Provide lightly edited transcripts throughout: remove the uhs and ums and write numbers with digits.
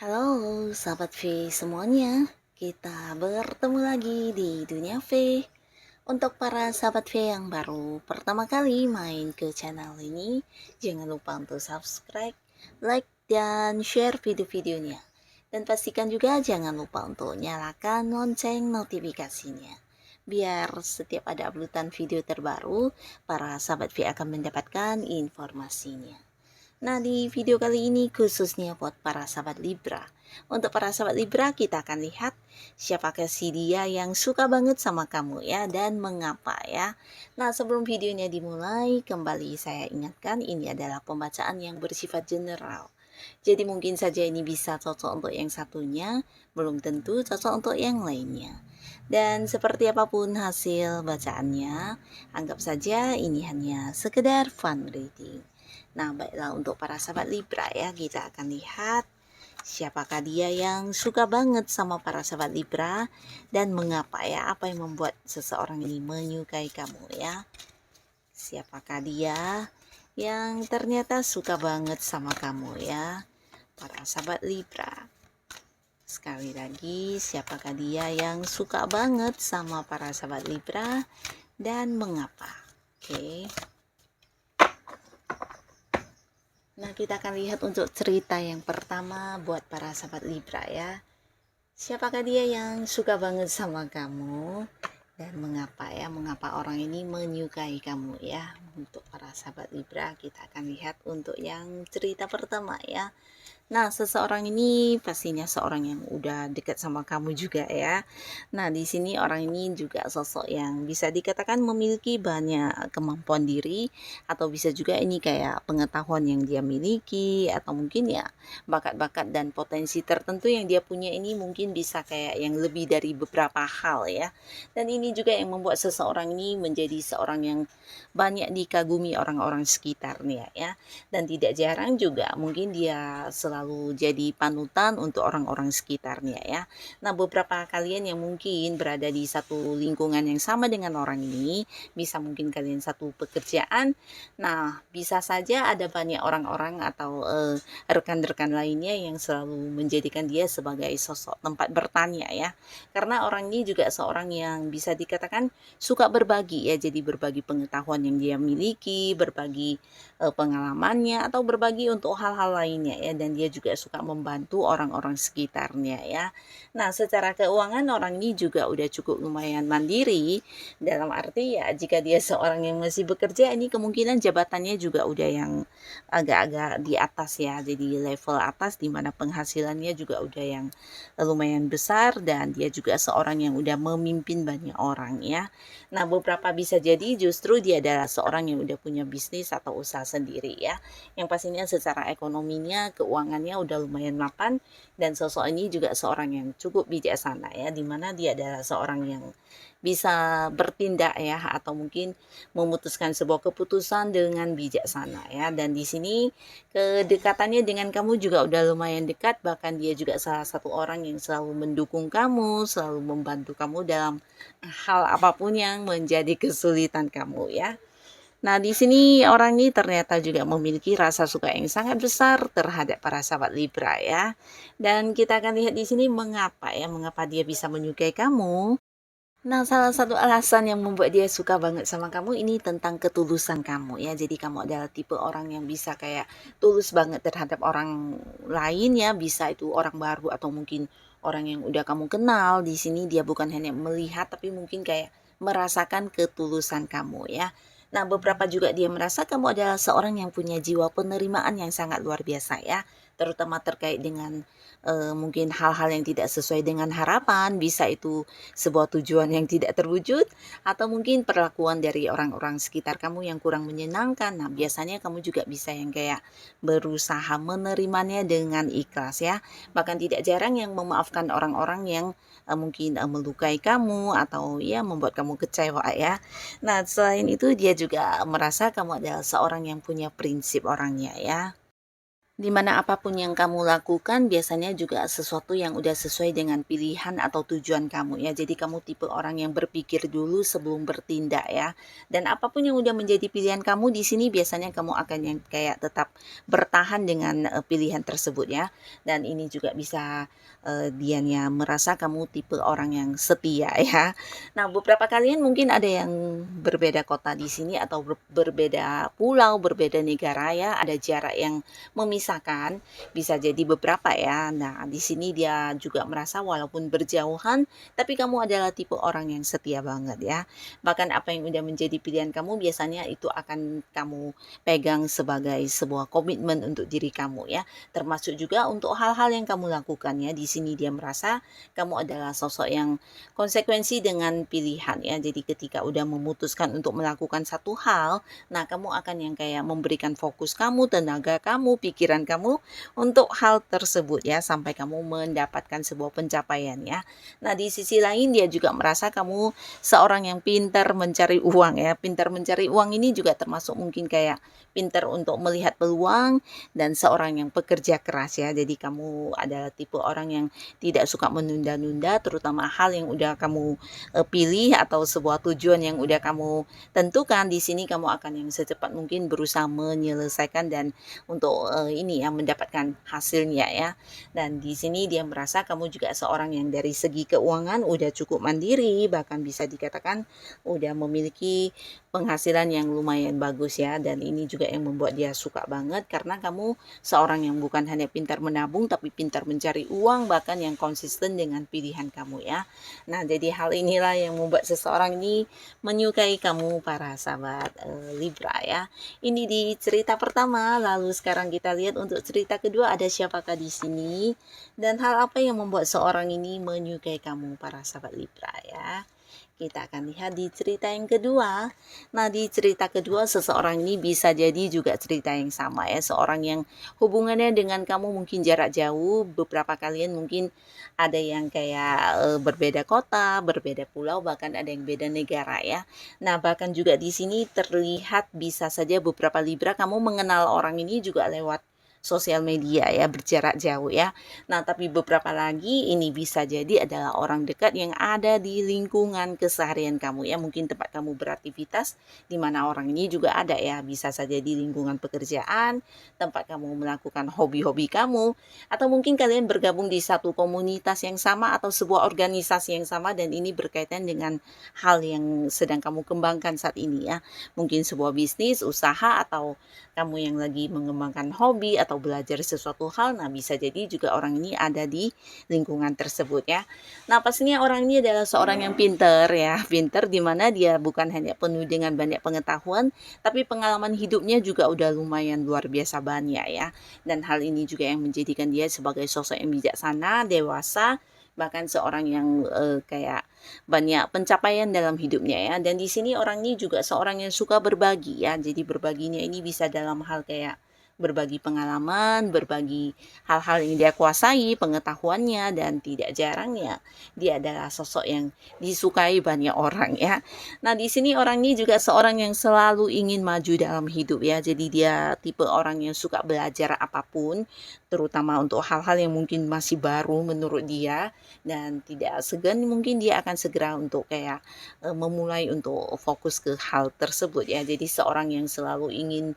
Halo sahabat V semuanya, kita bertemu lagi di Dunia V. Untuk para sahabat V yang baru pertama kali main ke channel ini, jangan lupa untuk subscribe, like, dan share video-videonya. Dan pastikan juga jangan lupa untuk nyalakan lonceng notifikasinya. Biar setiap ada uploadan video terbaru, para sahabat V akan mendapatkan informasinya. Nah, di video kali ini khususnya buat para sahabat Libra. Untuk para sahabat Libra, kita akan lihat siapakah si dia yang suka banget sama kamu ya, dan mengapa ya. Nah, sebelum videonya dimulai, kembali saya ingatkan ini adalah pembacaan yang bersifat general. Jadi mungkin saja ini bisa cocok untuk yang satunya, belum tentu cocok untuk yang lainnya. Dan seperti apapun hasil bacaannya, anggap saja ini hanya sekedar fun reading. Nah, baiklah untuk para sahabat Libra ya, kita akan lihat siapakah dia yang suka banget sama para sahabat Libra dan mengapa ya, apa yang membuat seseorang ini menyukai kamu ya. Siapakah dia yang ternyata suka banget sama kamu ya, para sahabat Libra. Sekali lagi, siapakah dia yang suka banget sama para sahabat Libra dan mengapa? Oke. Nah, kita akan lihat untuk cerita yang pertama buat para sahabat Libra ya. Siapakah dia yang suka banget sama kamu dan mengapa ya? Mengapa orang ini menyukai kamu ya? Untuk para sahabat Libra, kita akan lihat untuk yang cerita pertama ya. Nah, seseorang ini pastinya seorang yang udah dekat sama kamu juga ya. Nah, di sini orang ini juga sosok yang bisa dikatakan memiliki banyak kemampuan diri, atau bisa juga ini kayak pengetahuan yang dia miliki, atau mungkin ya bakat-bakat dan potensi tertentu yang dia punya ini mungkin bisa kayak yang lebih dari beberapa hal ya. Dan ini juga yang membuat seseorang ini menjadi seorang yang banyak dikagumi orang-orang sekitarnya ya. Dan tidak jarang juga mungkin dia selalu jadi panutan untuk orang-orang sekitarnya ya. Nah, beberapa kalian yang mungkin berada di satu lingkungan yang sama dengan orang ini, bisa mungkin kalian satu pekerjaan. Nah, bisa saja ada banyak orang-orang atau rekan-rekan lainnya yang selalu menjadikan dia sebagai sosok tempat bertanya ya. Karena orang ini juga seorang yang bisa dikatakan suka berbagi ya, jadi berbagi pengetahuan yang dia miliki, berbagi pengalamannya, atau berbagi untuk hal-hal lainnya ya, dan dia juga suka membantu orang-orang sekitarnya ya. Nah, secara keuangan orang ini juga udah cukup lumayan mandiri, dalam arti ya jika dia seorang yang masih bekerja, ini kemungkinan jabatannya juga udah yang agak-agak di atas ya, jadi level atas di mana penghasilannya juga udah yang lumayan besar, dan dia juga seorang yang udah memimpin banyak orang ya. Nah, beberapa bisa jadi justru dia adalah seorang yang udah punya bisnis atau usaha sendiri ya. Yang pastinya secara ekonominya, keuangannya udah lumayan mapan, dan sosok ini juga seorang yang cukup bijaksana ya, dimana dia adalah seorang yang bisa bertindak ya, atau mungkin memutuskan sebuah keputusan dengan bijaksana ya. Dan di sini kedekatannya dengan kamu juga udah lumayan dekat, bahkan dia juga salah satu orang yang selalu mendukung kamu, selalu membantu kamu dalam hal apapun yang menjadi kesulitan kamu ya. Nah, di sini orang ini ternyata juga memiliki rasa suka yang sangat besar terhadap para sahabat Libra ya. Dan kita akan lihat di sini mengapa ya, mengapa dia bisa menyukai kamu. Nah, salah satu alasan yang membuat dia suka banget sama kamu ini tentang ketulusan kamu ya. Jadi kamu adalah tipe orang yang bisa kayak tulus banget terhadap orang lain ya. Bisa itu orang baru atau mungkin orang yang udah kamu kenal. Di sini dia bukan hanya melihat, tapi mungkin kayak merasakan ketulusan kamu ya. Nah, beberapa juga dia merasa kamu adalah seorang yang punya jiwa penerimaan yang sangat luar biasa ya. terutama terkait dengan mungkin hal-hal yang tidak sesuai dengan harapan, bisa itu sebuah tujuan yang tidak terwujud, atau mungkin perlakuan dari orang-orang sekitar kamu yang kurang menyenangkan. Nah, biasanya kamu juga bisa yang kayak berusaha menerimanya dengan ikhlas ya. Bahkan tidak jarang yang memaafkan orang-orang yang mungkin melukai kamu atau ya membuat kamu kecewa ya. Nah, selain itu dia juga merasa kamu adalah seorang yang punya prinsip orangnya ya. Dimana apapun yang kamu lakukan biasanya juga sesuatu yang udah sesuai dengan pilihan atau tujuan kamu ya. Jadi kamu tipe orang yang berpikir dulu sebelum bertindak ya. Dan apapun yang udah menjadi pilihan kamu di sini biasanya kamu akan yang kayak tetap bertahan dengan pilihan tersebut ya. Dan ini juga bisa dianya merasa kamu tipe orang yang setia ya. Nah, beberapa kalian mungkin ada yang berbeda kota di sini atau berbeda pulau, berbeda negara ya. Ada jarak yang memisahkan, bisa jadi beberapa ya. Nah, di sini dia juga merasa walaupun berjauhan, tapi kamu adalah tipe orang yang setia banget ya. Bahkan apa yang udah menjadi pilihan kamu biasanya itu akan kamu pegang sebagai sebuah komitmen untuk diri kamu ya. Termasuk juga untuk hal-hal yang kamu lakukan ya. Di sini dia merasa kamu adalah sosok yang konsekuensi dengan pilihan ya. Jadi ketika udah memutuskan untuk melakukan satu hal, nah kamu akan yang kayak memberikan fokus kamu, tenaga kamu, pikiran kamu untuk hal tersebut ya sampai kamu mendapatkan sebuah pencapaian ya. Nah, di sisi lain dia juga merasa kamu seorang yang pintar mencari uang ya. Pintar mencari uang ini juga termasuk mungkin kayak pintar untuk melihat peluang dan seorang yang pekerja keras ya. Jadi kamu adalah tipe orang yang tidak suka menunda-nunda terutama hal yang udah kamu pilih atau sebuah tujuan yang udah kamu tentukan. Di sini kamu akan yang secepat mungkin berusaha menyelesaikan dan untuk ini ya mendapatkan hasilnya ya. Dan di sini dia merasa kamu juga seorang yang dari segi keuangan udah cukup mandiri, bahkan bisa dikatakan udah memiliki penghasilan yang lumayan bagus ya. Dan ini juga yang membuat dia suka banget karena kamu seorang yang bukan hanya pintar menabung tapi pintar mencari uang, bahkan yang konsisten dengan pilihan kamu ya. Nah, jadi hal inilah yang membuat seseorang ini menyukai kamu para sahabat Libra ya. Ini di cerita pertama, lalu sekarang kita lihat untuk cerita kedua ada siapakah di sini dan hal apa yang membuat seorang ini menyukai kamu para sahabat Libra ya. Kita akan lihat di cerita yang kedua. Nah, di cerita kedua seseorang ini bisa jadi juga cerita yang sama ya. Seorang yang hubungannya dengan kamu mungkin jarak jauh. Beberapa kalian mungkin ada yang kayak berbeda kota, berbeda pulau, bahkan ada yang beda negara ya. Nah, bahkan juga di sini terlihat bisa saja beberapa Libra kamu mengenal orang ini juga lewat sosial media ya, berjarak jauh ya. Nah, tapi beberapa lagi ini bisa jadi adalah orang dekat yang ada di lingkungan keseharian kamu ya, mungkin tempat kamu beraktivitas di mana orang ini juga ada ya, bisa saja di lingkungan pekerjaan, tempat kamu melakukan hobi-hobi kamu, atau mungkin kalian bergabung di satu komunitas yang sama atau sebuah organisasi yang sama dan ini berkaitan dengan hal yang sedang kamu kembangkan saat ini ya. Mungkin sebuah bisnis, usaha, atau kamu yang lagi mengembangkan hobi atau belajar sesuatu hal, nah bisa jadi juga orang ini ada di lingkungan tersebut ya. Nah, pastinya orang ini adalah seorang yang pinter ya, pinter di mana dia bukan hanya penuh dengan banyak pengetahuan, tapi pengalaman hidupnya juga udah lumayan luar biasa banyak ya. Dan hal ini juga yang menjadikan dia sebagai sosok yang bijaksana, dewasa, bahkan seorang yang kayak banyak pencapaian dalam hidupnya ya. Dan di sini orang ini juga seorang yang suka berbagi ya. Jadi berbaginya ini bisa dalam hal kayak berbagi pengalaman, berbagi hal-hal yang dia kuasai, pengetahuannya, dan tidak jarang ya dia adalah sosok yang disukai banyak orang ya. Nah, di sini orang ini juga seorang yang selalu ingin maju dalam hidup ya. Jadi dia tipe orang yang suka belajar apapun, terutama untuk hal-hal yang mungkin masih baru menurut dia dan tidak segan mungkin dia akan segera untuk kayak memulai untuk fokus ke hal tersebut ya. Jadi seorang yang selalu ingin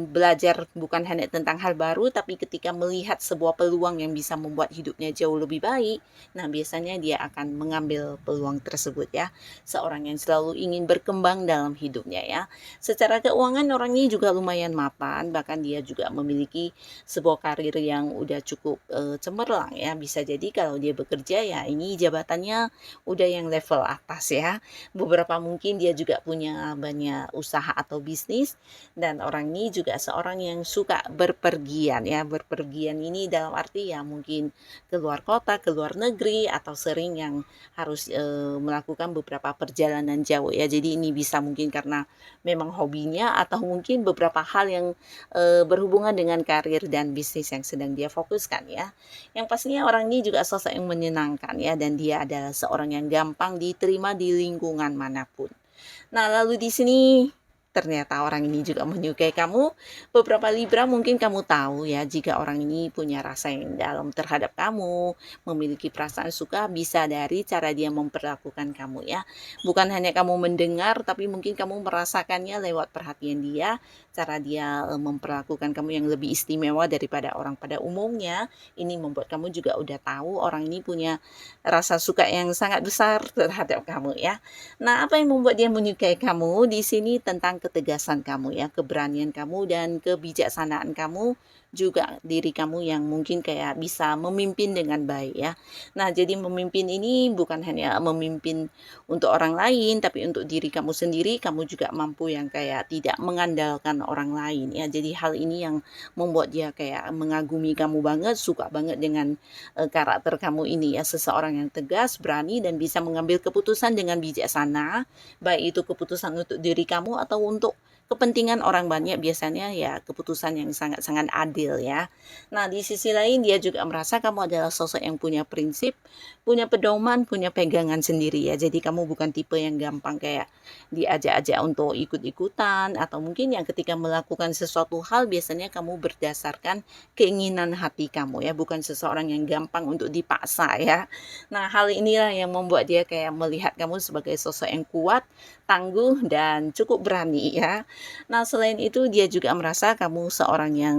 belajar bukan hanya tentang hal baru, tapi ketika melihat sebuah peluang yang bisa membuat hidupnya jauh lebih baik, nah biasanya dia akan mengambil peluang tersebut ya. Seorang yang selalu ingin berkembang dalam hidupnya ya. Secara keuangan orang ini juga lumayan mapan, bahkan dia juga memiliki sebuah karir yang udah cukup cemerlang ya. Bisa jadi kalau dia bekerja ya ini jabatannya udah yang level atas ya. Beberapa mungkin dia juga punya banyak usaha atau bisnis, dan orang ini juga seorang yang suka berpergian ya. Berpergian ini dalam arti ya mungkin keluar kota, keluar negeri, atau sering yang harus melakukan beberapa perjalanan jauh ya. Jadi ini bisa mungkin karena memang hobinya, atau mungkin beberapa hal yang berhubungan dengan karir dan bisnis yang sedang dia fokuskan ya. Yang pastinya orang ini juga sosok yang menyenangkan ya, dan dia adalah seorang yang gampang diterima di lingkungan manapun. Nah, lalu di sini ternyata orang ini juga menyukai kamu. Beberapa Libra mungkin kamu tahu ya, jika orang ini punya rasa yang dalam terhadap kamu, memiliki perasaan suka, bisa dari cara dia memperlakukan kamu ya. Bukan hanya kamu mendengar, tapi mungkin kamu merasakannya lewat perhatian dia, cara dia memperlakukan kamu yang lebih istimewa daripada orang pada umumnya. Ini membuat kamu juga udah tahu orang ini punya rasa suka yang sangat besar terhadap kamu ya. Nah, apa yang membuat dia menyukai kamu? Di sini tentang ketegasan kamu ya, keberanian kamu dan kebijaksanaan kamu, juga diri kamu yang mungkin kayak bisa memimpin dengan baik ya. Nah, jadi memimpin ini bukan hanya memimpin untuk orang lain, tapi untuk diri kamu sendiri, kamu juga mampu yang kayak tidak mengandalkan orang lain ya. Jadi hal ini yang membuat dia kayak mengagumi kamu banget, suka banget dengan karakter kamu ini ya, seseorang yang tegas, berani, dan bisa mengambil keputusan dengan bijaksana, baik itu keputusan untuk diri kamu atau untuk kepentingan orang banyak, biasanya ya keputusan yang sangat-sangat adil ya. Nah, di sisi lain dia juga merasa kamu adalah sosok yang punya prinsip, punya pedoman, punya pegangan sendiri ya. Jadi kamu bukan tipe yang gampang kayak diajak-ajak untuk ikut-ikutan, atau mungkin yang ketika melakukan sesuatu hal biasanya kamu berdasarkan keinginan hati kamu ya, bukan seseorang yang gampang untuk dipaksa ya. Nah, hal inilah yang membuat dia kayak melihat kamu sebagai sosok yang kuat, tangguh, dan cukup berani ya. Nah, selain itu dia juga merasa kamu seorang yang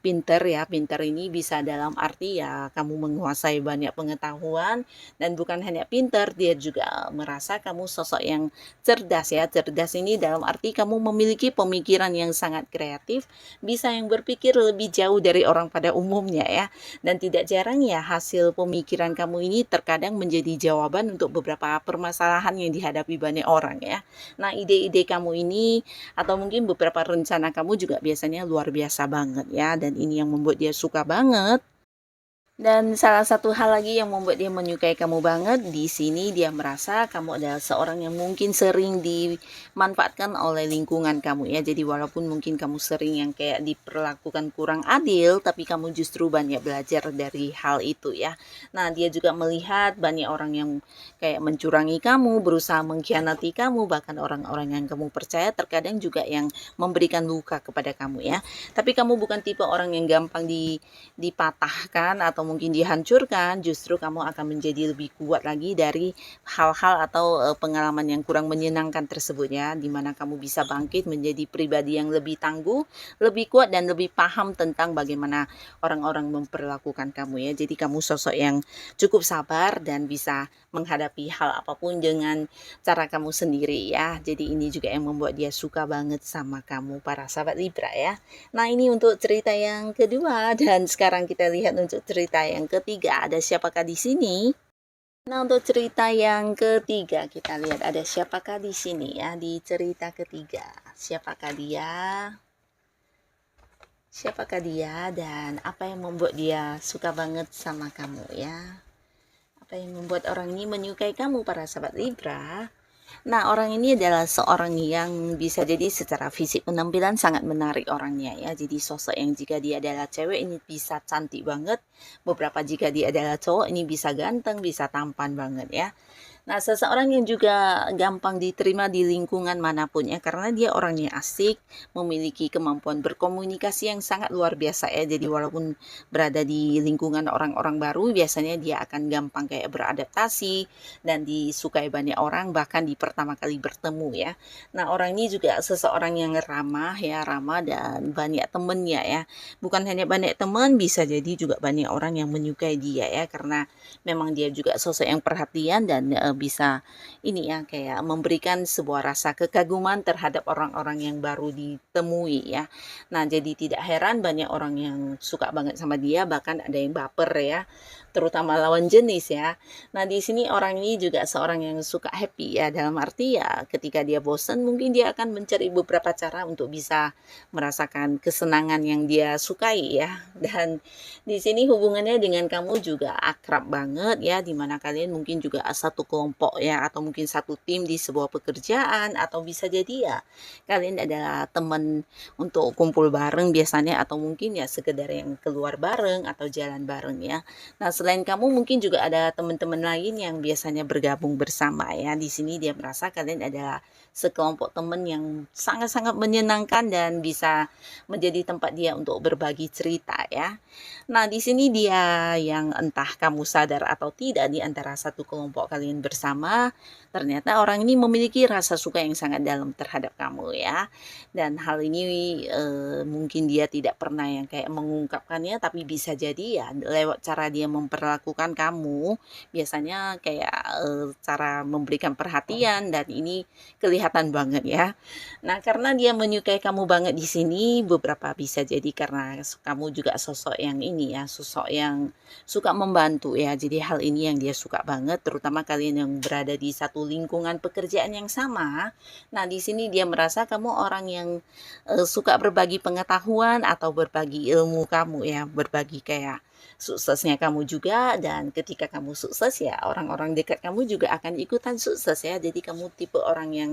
pinter ya. Pinter ini bisa dalam arti ya kamu menguasai banyak pengetahuan, dan bukan hanya pinter, dia juga merasa kamu sosok yang cerdas ya. Cerdas ini dalam arti kamu memiliki pemikiran yang sangat kreatif, bisa yang berpikir lebih jauh dari orang pada umumnya ya. Dan tidak jarang ya hasil pemikiran kamu ini terkadang menjadi jawaban untuk beberapa permasalahan yang dihadapi banyak orang ya. Nah, ide-ide kamu ini atau mungkin beberapa rencana kamu juga biasanya luar biasa banget ya, dan ini yang membuat dia suka banget. Dan salah satu hal lagi yang membuat dia menyukai kamu banget, di sini dia merasa kamu adalah seorang yang mungkin sering dimanfaatkan oleh lingkungan kamu ya. Jadi walaupun mungkin kamu sering yang kayak diperlakukan kurang adil, tapi kamu justru banyak belajar dari hal itu ya. Nah, dia juga melihat banyak orang yang kayak mencurangi kamu, berusaha mengkhianati kamu, bahkan orang-orang yang kamu percaya terkadang juga yang memberikan luka kepada kamu ya. Tapi kamu bukan tipe orang yang gampang dipatahkan atau mungkin dihancurkan, justru kamu akan menjadi lebih kuat lagi dari hal-hal atau pengalaman yang kurang menyenangkan tersebut ya, dimana kamu bisa bangkit menjadi pribadi yang lebih tangguh, lebih kuat, dan lebih paham tentang bagaimana orang-orang memperlakukan kamu ya. Jadi kamu sosok yang cukup sabar dan bisa menghadapi hal apapun dengan cara kamu sendiri ya. Jadi ini juga yang membuat dia suka banget sama kamu, para sahabat Libra ya. Nah, ini untuk cerita yang kedua, dan sekarang kita lihat untuk cerita yang ketiga, ada siapakah di sini? Nah, untuk cerita yang ketiga kita lihat ada siapakah di sini ya, di cerita ketiga. Siapakah dia? Siapakah dia dan apa yang membuat dia suka banget sama kamu ya? Apa yang membuat orang ini menyukai kamu, para sahabat Libra? Nah, orang ini adalah seorang yang bisa jadi secara fisik penampilan sangat menarik orangnya ya. Jadi sosok yang jika dia adalah cewek ini bisa cantik banget. Beberapa jika dia adalah cowok ini bisa ganteng, bisa tampan banget ya. Nah, seseorang yang juga gampang diterima di lingkungan manapun ya, karena dia orangnya asik, memiliki kemampuan berkomunikasi yang sangat luar biasa ya. Jadi walaupun berada di lingkungan orang-orang baru, biasanya dia akan gampang kayak beradaptasi dan disukai banyak orang, bahkan di pertama kali bertemu ya. Nah, orang ini juga seseorang yang ramah ya, ramah dan banyak temennya ya. Bukan hanya banyak teman, bisa jadi juga banyak orang yang menyukai dia ya, karena memang dia juga sosok yang perhatian dan bisa ini ya, kayak memberikan sebuah rasa kekaguman terhadap orang-orang yang baru ditemui ya. Nah, jadi tidak heran banyak orang yang suka banget sama dia, bahkan ada yang baper ya, terutama lawan jenis ya. Nah, di sini orang ini juga seorang yang suka happy ya, dalam arti ya ketika dia bosan mungkin dia akan mencari beberapa cara untuk bisa merasakan kesenangan yang dia sukai ya. Dan di sini hubungannya dengan kamu juga akrab banget ya, dimana kalian mungkin juga satu kelompok ya, atau mungkin satu tim di sebuah pekerjaan, atau bisa jadi ya kalian adalah teman untuk kumpul bareng biasanya, atau mungkin ya sekedar yang keluar bareng atau jalan bareng ya. Nah, selain kamu mungkin juga ada teman-teman lain yang biasanya bergabung bersama ya. Di sini dia merasa kalian adalah sekelompok teman yang sangat-sangat menyenangkan dan bisa menjadi tempat dia untuk berbagi cerita ya. Nah, di sini dia yang entah kamu sadar atau tidak, di antara satu kelompok kalian bersama, ternyata orang ini memiliki rasa suka yang sangat dalam terhadap kamu ya. Dan hal ini mungkin dia tidak pernah yang kayak mengungkapkannya, tapi bisa jadi ya lewat cara dia memperlakukan kamu, biasanya kayak cara memberikan perhatian, dan ini kelihatan banget ya. Nah, karena dia menyukai kamu banget di sini, beberapa bisa jadi karena kamu juga sosok yang ini ya, sosok yang suka membantu ya. Jadi hal ini yang dia suka banget, terutama kalian yang berada di satu lingkungan pekerjaan yang sama. Nah, di sini dia merasa kamu orang yang suka berbagi pengetahuan atau berbagi ilmu kamu ya, berbagi kayak suksesnya kamu juga, dan ketika kamu sukses ya orang-orang dekat kamu juga akan ikutan sukses ya. Jadi kamu tipe orang yang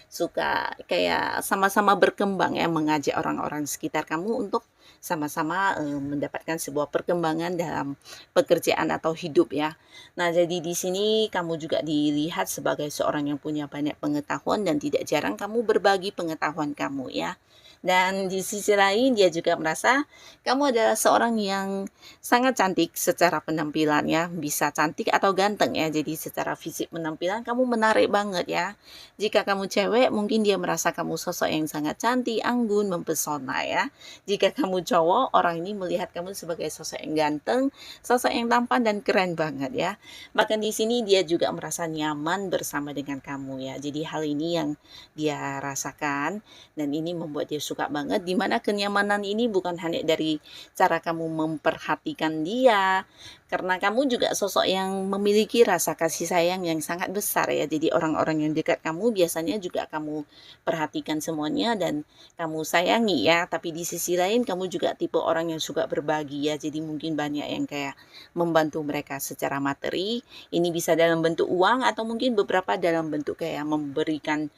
suka kayak sama-sama berkembang ya, mengajak orang-orang sekitar kamu untuk sama-sama mendapatkan sebuah perkembangan dalam pekerjaan atau hidup ya. Nah, jadi di sini kamu juga dilihat sebagai seorang yang punya banyak pengetahuan, dan tidak jarang kamu berbagi pengetahuan kamu ya. Dan di sisi lain dia juga merasa kamu adalah seorang yang sangat cantik secara penampilannya, bisa cantik atau ganteng ya. Jadi secara fisik penampilan kamu menarik banget ya. Jika kamu cewek mungkin dia merasa kamu sosok yang sangat cantik, anggun, mempesona ya. Jika kamu cowok, orang ini melihat kamu sebagai sosok yang ganteng, sosok yang tampan dan keren banget ya. Bahkan di sini dia juga merasa nyaman bersama dengan kamu ya. Jadi hal ini yang dia rasakan, dan ini membuat dia suka banget, dimana kenyamanan ini bukan hanya dari cara kamu memperhatikan dia, karena kamu juga sosok yang memiliki rasa kasih sayang yang sangat besar ya. Jadi orang-orang yang dekat kamu biasanya juga kamu perhatikan semuanya dan kamu sayangi ya. Tapi di sisi lain kamu juga tipe orang yang suka berbagi ya. Jadi mungkin banyak yang kayak membantu mereka secara materi, ini bisa dalam bentuk uang atau mungkin beberapa dalam bentuk kayak memberikan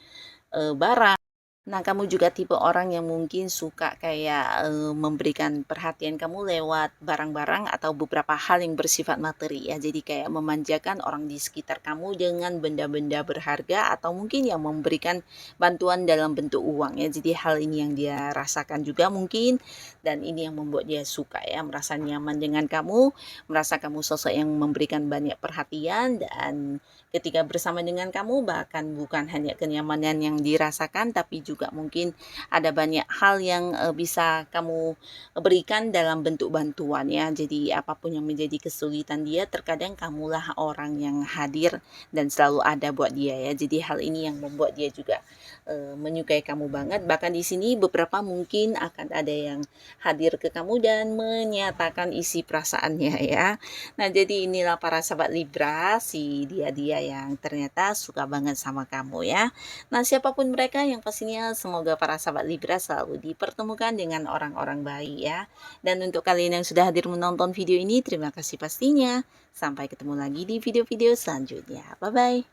barang. Nah, kamu juga tipe orang yang mungkin suka kayak memberikan perhatian kamu lewat barang-barang atau beberapa hal yang bersifat materi ya. Jadi kayak memanjakan orang di sekitar kamu dengan benda-benda berharga, atau mungkin yang memberikan bantuan dalam bentuk uang ya. Jadi hal ini yang dia rasakan juga mungkin, dan ini yang membuat dia suka ya, merasa nyaman dengan kamu, merasa kamu sosok yang memberikan banyak perhatian, dan ketika bersama dengan kamu bahkan bukan hanya kenyamanan yang dirasakan, tapi juga mungkin ada banyak hal yang bisa kamu berikan dalam bentuk bantuan ya. Jadi apapun yang menjadi kesulitan dia, terkadang kamulah orang yang hadir dan selalu ada buat dia ya. Jadi hal ini yang membuat dia juga menyukai kamu banget. Bahkan di sini beberapa mungkin akan ada yang hadir ke kamu dan menyatakan isi perasaannya ya. Nah, jadi inilah para sahabat Libra, si dia yang ternyata suka banget sama kamu ya. Nah, siapapun mereka, yang pastinya semoga para sahabat Libra selalu dipertemukan dengan orang-orang baik ya. Dan untuk kalian yang sudah hadir menonton video ini, terima kasih pastinya. Sampai ketemu lagi di video-video selanjutnya. Bye-bye.